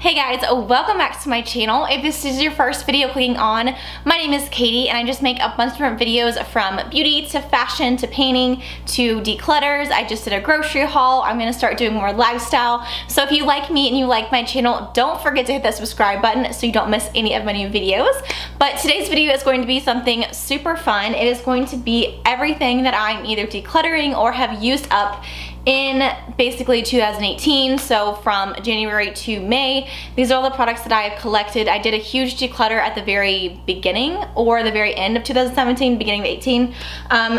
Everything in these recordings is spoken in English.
Hey guys, welcome back to my channel. If this is your first video clicking on, my name is Katie and I just make a bunch of different videos from beauty to fashion to painting to declutters. I just did a grocery haul. I'm gonna start doing more lifestyle. So if you like me and you like my channel, don't forget to hit that subscribe button so you don't miss any of my new videos. But today's video is going to be something super fun. It is going to be everything that I'm either decluttering or have used up in basically 2018, so from January to May. These are all the products that I have collected. I did a huge declutter at the very beginning or the very end of 2017, beginning of 18.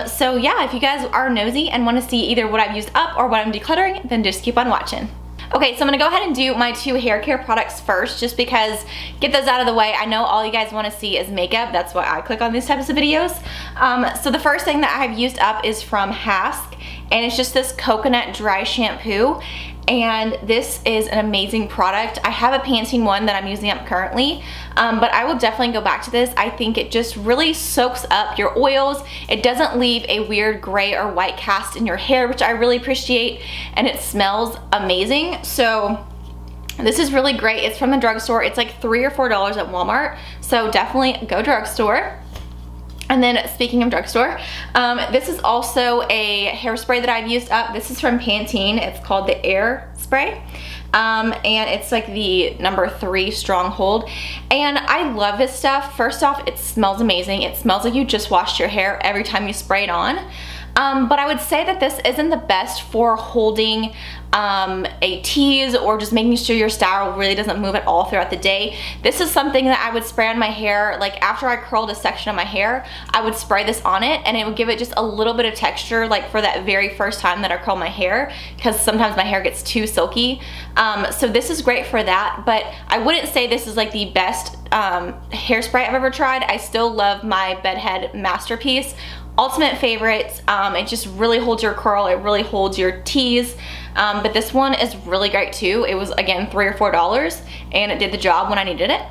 So yeah, if you guys are nosy and want to see either what I've used up or what I'm decluttering, then just keep on watching. Okay, so I'm gonna go ahead and do my two hair care products first, just because, get those out of the way. I know all you guys wanna see is makeup. That's why I click on these types of videos. So the first thing that I have used up is from Hask, and it's just this coconut dry shampoo. And this is an amazing product. I have a Pantene one that I'm using up currently, but I will definitely go back to this. I think it just really soaks up your oils. It doesn't leave a weird gray or white cast in your hair, which I really appreciate, and it smells amazing. So this is really great. It's from the drugstore. It's like $3 or $4 at Walmart, so definitely go drugstore. And then speaking of drugstore, this is also a hairspray that I've used up. This is from Pantene. It's called the Air Spray. And it's like the number 3 Stronghold. And I love this stuff. First off, it smells amazing. It smells like you just washed your hair every time you spray it on. But I would say that this isn't the best for holding a tease or just making sure your style really doesn't move at all throughout the day. This is something that I would spray on my hair, like after I curled a section of my hair, I would spray this on it and it would give it just a little bit of texture, like for that very first time that I curl my hair, because sometimes my hair gets too silky. So this is great for that, but I wouldn't say this is like the best hairspray I've ever tried. I still love my Bedhead Masterpiece. Ultimate favorite. It just really holds your curl, it really holds your tease, but this one is really great too. It was again $3 or $4 and it did the job when I needed it.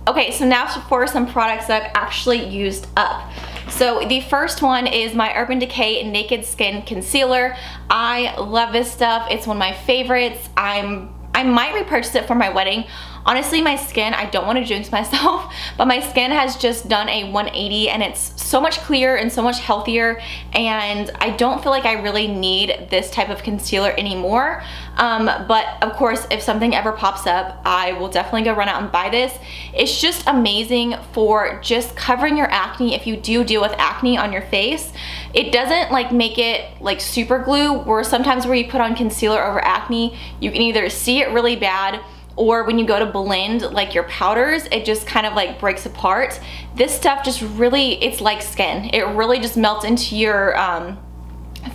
Okay, so now for some products that I've actually used up. So the first one is my Urban Decay Naked Skin Concealer. I love this stuff. It's one of my favorites. I might repurchase it for my wedding. Honestly, my skin, I don't want to jinx myself, but my skin has just done a 180 and it's so much clearer and so much healthier, and I don't feel like I really need this type of concealer anymore. But of course, if something ever pops up, I will definitely go run out and buy this. It's just amazing for just covering your acne if you do deal with acne on your face. It doesn't like make it like super glue, where sometimes where you put on concealer over acne, you can either see it really bad, or when you go to blend like your powders, it just kind of like breaks apart. This stuff just really, it's like skin. It really just melts into your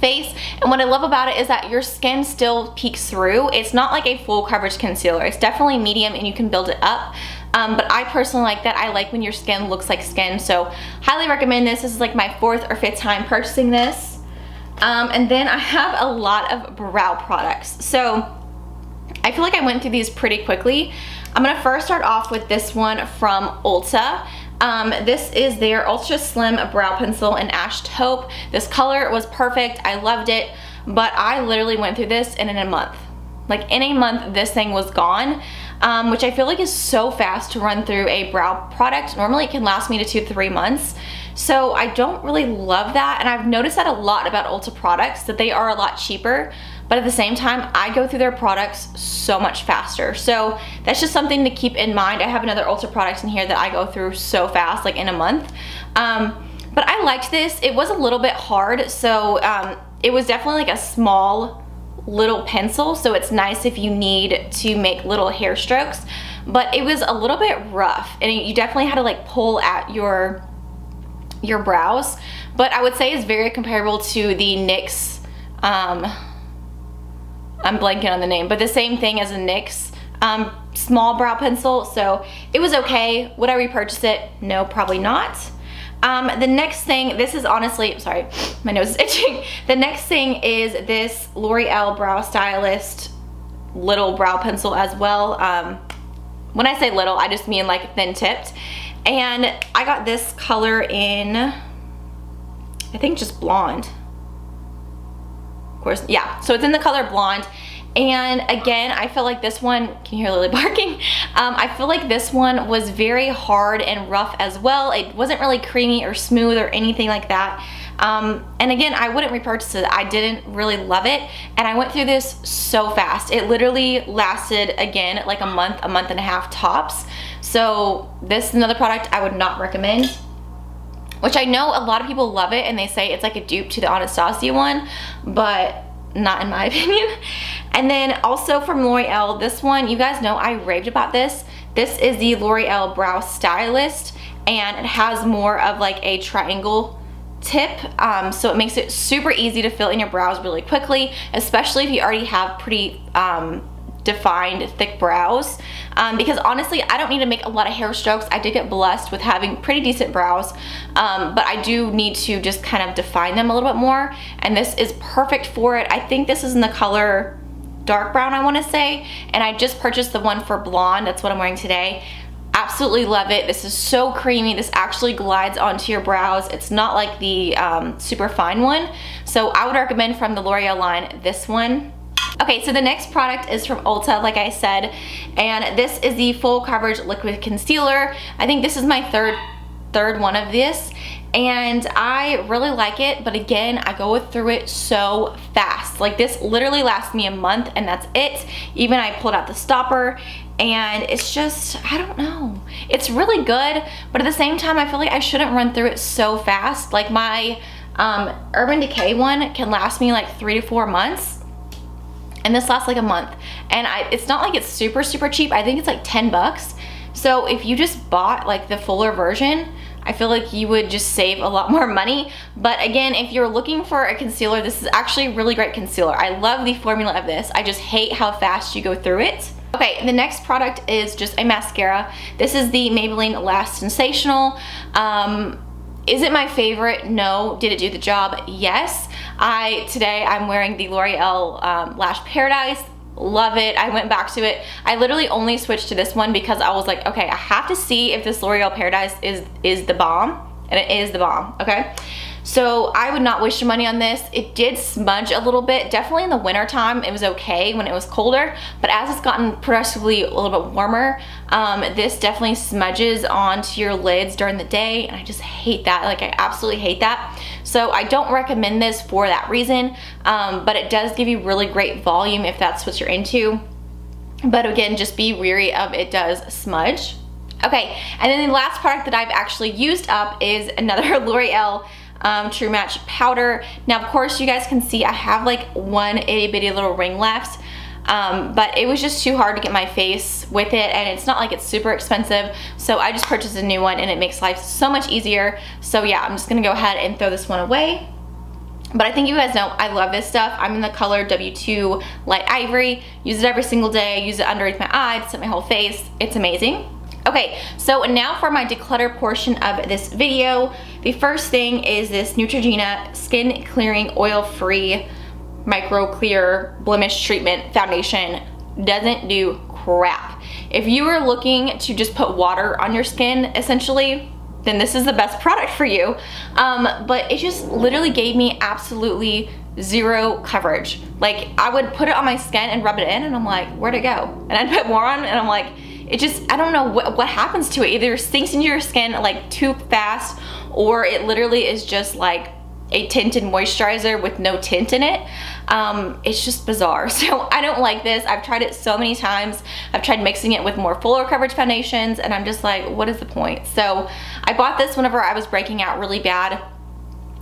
face, and what I love about it is that your skin still peeks through. It's not like a full coverage concealer. It's definitely medium and you can build it up. But I personally like that. I like when your skin looks like skin, so highly recommend this. This is like my 4th or 5th time purchasing this. And then I have a lot of brow products. So I feel like I went through these pretty quickly. I'm gonna first start off with this one from Ulta. This is their Ultra Slim Brow Pencil in Ash Taupe. This color was perfect. I loved it, but I literally went through this in a month. Like in a month, this thing was gone, which I feel like is so fast to run through a brow product. Normally it can last me to 2 to 3 months. So I don't really love that, and I've noticed that a lot about Ulta products, that they are a lot cheaper, but at the same time, I go through their products so much faster. So that's just something to keep in mind. I have another Ulta product in here that I go through so fast, like in a month. But I liked this. It was a little bit hard, so it was definitely like a small little pencil, so it's nice if you need to make little hair strokes, but it was a little bit rough, and you definitely had to like pull at your brows. But I would say it's very comparable to the NYX, I'm blanking on the name, but the same thing as a NYX small brow pencil, so it was okay. Would I repurchase it? No, probably not. The next thing, this is honestly, sorry, my nose is itching. The next thing is this L'Oreal Brow Stylist little brow pencil as well. When I say little, I just mean like thin tipped. And I got this color in, I think just blonde. Of course, yeah, so it's in the color blonde, And again, I feel like this one, can you hear Lily barking? I feel like this one was very hard and rough as well. It wasn't really creamy or smooth or anything like that. And again, I wouldn't repurchase it. I didn't really love it, and I went through this so fast. It literally lasted, again, like a month and a half tops. So this is another product I would not recommend, which I know a lot of people love it and they say it's like a dupe to the Anastasia one, but not in my opinion. And then also from L'Oreal, this one, you guys know I raved about this. This is the L'Oreal Brow Stylist, and it has more of like a triangle tip, so it makes it super easy to fill in your brows really quickly, especially if you already have pretty defined thick brows, because honestly I don't need to make a lot of hair strokes. I did get blessed with having pretty decent brows, but I do need to just kind of define them a little bit more, and this is perfect for it. I think this is in the color dark brown, I want to say, and I just purchased the one for blonde. That's what I'm wearing today. Absolutely love it. This is so creamy. This actually glides onto your brows. It's not like the super fine one, so I would recommend from the L'Oreal line this one. Okay, so the next product is from Ulta, like I said, and this is the Full Coverage Liquid Concealer. I think this is my third one of this, and I really like it, but again, I go through it so fast. Like this literally lasts me a month and that's it. Even I pulled out the stopper, and it's just, I don't know. It's really good, but at the same time, I feel like I shouldn't run through it so fast. Like my Urban Decay one can last me like 3 to 4 months, and this lasts like a month. And it's not like it's super cheap. I think it's like 10 bucks. So if you just bought like the fuller version, I feel like you would just save a lot more money. But again, if you're looking for a concealer, this is actually a really great concealer. I love the formula of this. I just hate how fast you go through it. Okay, the next product is just a mascara. This is the Maybelline Lash Sensational. Is it my favorite? No. Did it do the job? Yes. Today I'm wearing the L'Oreal Lash Paradise. Love it. I went back to it. I literally only switched to this one because I was like, okay, I have to see if this L'Oreal Paradise is the bomb, and it is the bomb, okay? So I would not waste your money on this. It did smudge a little bit. Definitely in the winter time, it was okay when it was colder, but as it's gotten progressively a little bit warmer, this definitely smudges onto your lids during the day, and I just hate that. Like, I absolutely hate that. So I don't recommend this for that reason, but it does give you really great volume if that's what you're into. But again, just be wary of it does smudge. Okay, and then the last product that I've actually used up is another L'Oreal True Match powder. Now, of course, you guys can see I have like one itty bitty little ring left, but it was just too hard to get my face with it, and it's not like it's super expensive, so I just purchased a new one, and it makes life so much easier. So yeah, I'm just gonna go ahead and throw this one away. But I think you guys know I love this stuff. I'm in the color W2 Light Ivory. Use it every single day. Use it underneath my eye to set my whole face. It's amazing. Okay, so now for my declutter portion of this video. The first thing is this Neutrogena Skin Clearing Oil-Free Micro Clear Blemish Treatment Foundation. Doesn't do crap. If you are looking to just put water on your skin, essentially, then this is the best product for you. But it just literally gave me absolutely zero coverage. Like, I would put it on my skin and rub it in, and I'm like, where'd it go? And I'd put more on, and I'm like, it just, I don't know what happens to it. Either it sinks into your skin like too fast, or it literally is just like a tinted moisturizer with no tint in it. It's just bizarre. So I don't like this. I've tried it so many times. I've tried mixing it with more fuller coverage foundations, and I'm just like, what is the point? So I bought this whenever I was breaking out really bad,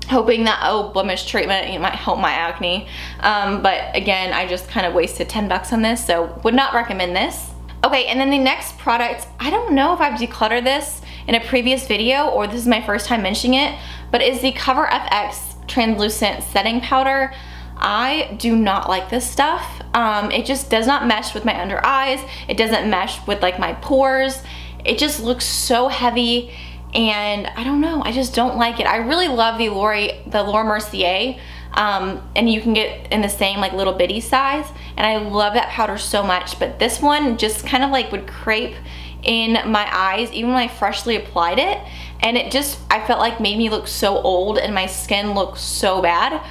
hoping that, oh, blemish treatment, it might help my acne. But again, I just kind of wasted 10 bucks on this, so would not recommend this. Okay, and then the next product, I don't know if I've decluttered this in a previous video or this is my first time mentioning it, but is the Cover FX Translucent Setting Powder. I do not like this stuff. It just does not mesh with my under eyes. It doesn't mesh with like my pores. It just looks so heavy, and I don't know, I just don't like it. I really love the Laura Mercier, and you can get in the same like little bitty size, and I love that powder so much, but this one just kind of like would crepe in my eyes even when I freshly applied it, and it just, I felt like made me look so old and my skin looked so bad.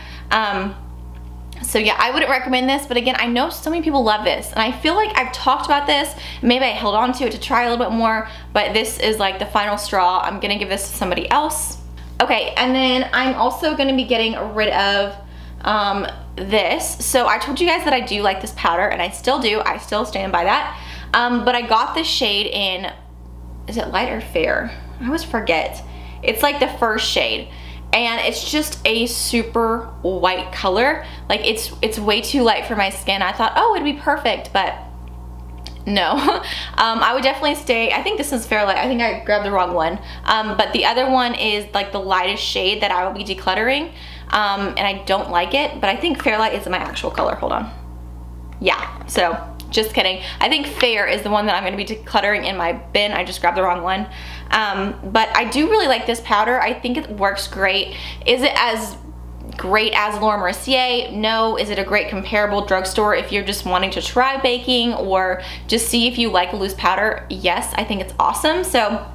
So yeah, I wouldn't recommend this, but again, I know so many people love this, and I feel like I've talked about this. Maybe I held on to it to try a little bit more, but this is like the final straw. I'm gonna give this to somebody else. Okay, and then I'm also gonna be getting rid of this. So I told you guys that I do like this powder, and I still do. I still stand by that. But I got this shade in, is it light or fair? I always forget. It's like the first shade. And it's just a super white color. Like it's way too light for my skin. I thought, oh, it'd be perfect, but no. I would definitely stay, I think this is fair light. I think I grabbed the wrong one. But the other one is like the lightest shade that I will be decluttering. And I don't like it, but I think Fairlight is my actual color. Hold on. Yeah, so just kidding. I think Fair is the one that I'm gonna be decluttering in my bin. I just grabbed the wrong one. But I do really like this powder. I think it works great. Is it as great as Laura Mercier? No. Is it a great comparable drugstore if you're just wanting to try baking or just see if you like a loose powder? Yes, I think it's awesome. So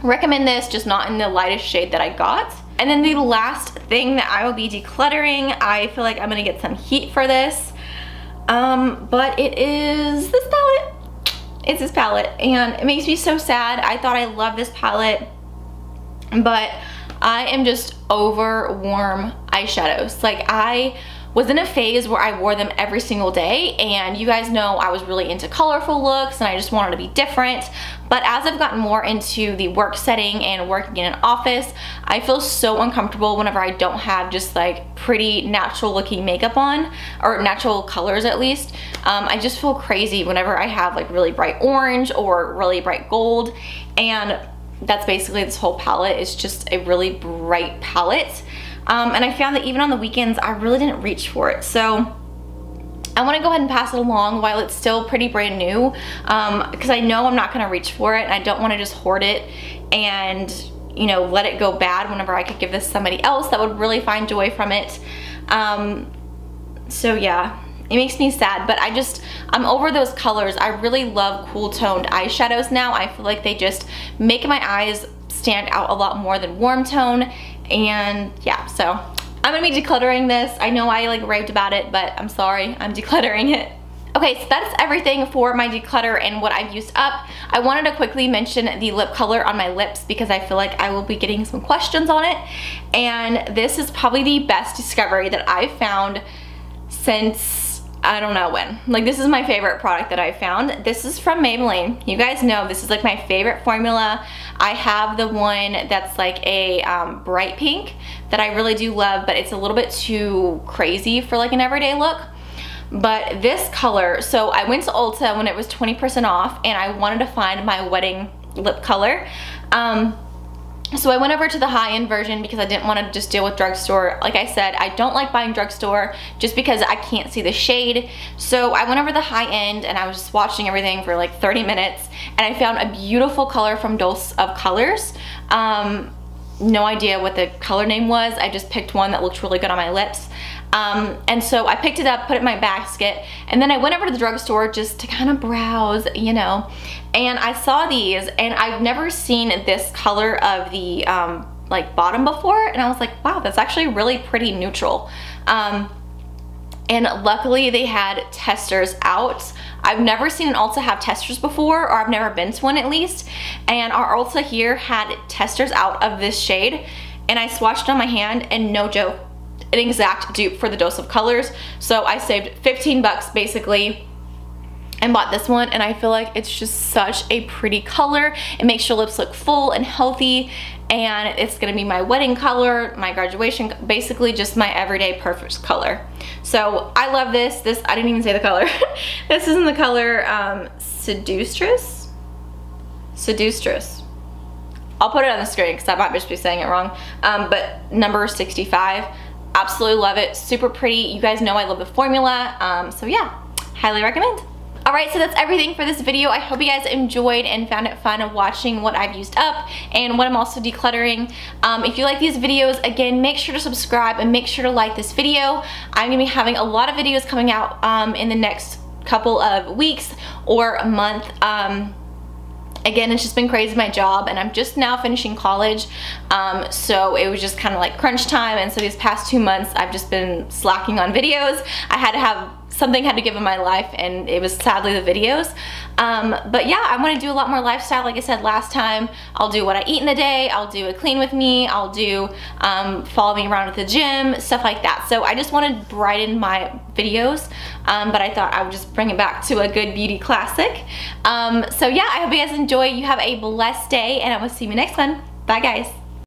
recommend this, just not in the lightest shade that I got. And then the last thing that I will be decluttering, I feel like I'm gonna get some heat for this, but it is this palette. It's this palette, and it makes me so sad. I thought I loved this palette, but I am just over warm eyeshadows. Like, I was in a phase where I wore them every single day, and you guys know I was really into colorful looks and I just wanted to be different. But as I've gotten more into the work setting and working in an office, I feel so uncomfortable whenever I don't have just like pretty natural looking makeup on, or natural colors at least. I just feel crazy whenever I have like really bright orange or really bright gold, and that's basically this whole palette. Is just a really bright palette. And I found that even on the weekends, I really didn't reach for it. So I want to go ahead and pass it along while it's still pretty brand new, because I know I'm not going to reach for it, and I don't want to just hoard it and, you know, let it go bad whenever I could give this to somebody else that would really find joy from it. So yeah, it makes me sad, but I'm over those colors. I really love cool toned eyeshadows now. I feel like they just make my eyes stand out a lot more than warm tone. And yeah, so I'm gonna be decluttering this. I know I like raved about it, but I'm sorry, I'm decluttering it. Okay, so that's everything for my declutter and what I've used up. I wanted to quickly mention the lip color on my lips because I feel like I will be getting some questions on it. And this is probably the best discovery that I've found since I don't know when. Like, this is my favorite product that I found. This is from Maybelline. You guys know this is like my favorite formula. I have the one that's like a bright pink that I really do love, but it's a little bit too crazy for like an everyday look. But this color, so I went to Ulta when it was 20% off, and I wanted to find my wedding lip color. So I went over to the high-end version because I didn't want to just deal with drugstore. Like I said, I don't like buying drugstore just because I can't see the shade. So I went over the high-end and I was just watching everything for like 30 minutes, and I found a beautiful color from Dose of Colors. No idea what the color name was. I just picked one that looked really good on my lips. And so I picked it up, put it in my basket, and then I went over to the drugstore just to kind of browse, you know, and I saw these, and I've never seen this color of the like bottom before, and I was like, wow, that's actually really pretty neutral. And luckily they had testers out. I've never seen an Ulta have testers before, or I've never been to one at least, and our Ulta here had testers out of this shade, and I swatched it on my hand, and no joke, an exact dupe for the Dose of Colors. So I saved 15 bucks basically and bought this one, and I feel like it's just such a pretty color. It makes your lips look full and healthy, and it's gonna be my wedding color, my graduation, basically just my everyday perfect color. So I love this. I didn't even say the color. This is in the color Sedustress. I'll put it on the screen because I might just be saying it wrong. But number 65. Absolutely love it. Super pretty. You guys know I love the formula. So yeah, highly recommend. Alright, so that's everything for this video. I hope you guys enjoyed and found it fun of watching what I've used up and what I'm also decluttering. If you like these videos, again, make sure to subscribe and make sure to like this video. I'm going to be having a lot of videos coming out in the next couple of weeks or a month. Again, it's just been crazy, my job, and I'm just now finishing college, so it was just kind of like crunch time, and so these past 2 months I've just been slacking on videos. I had to have something had to give in my life, and it was sadly the videos. But yeah, I want to do a lot more lifestyle. Like I said last time, I'll do what I eat in a day, I'll do a clean with me, I'll do follow me around at the gym, stuff like that. So I just want to brighten my videos, but I thought I would just bring it back to a good beauty classic. So yeah, I hope you guys enjoy. You have a blessed day, and I will see you in the next one. Bye guys.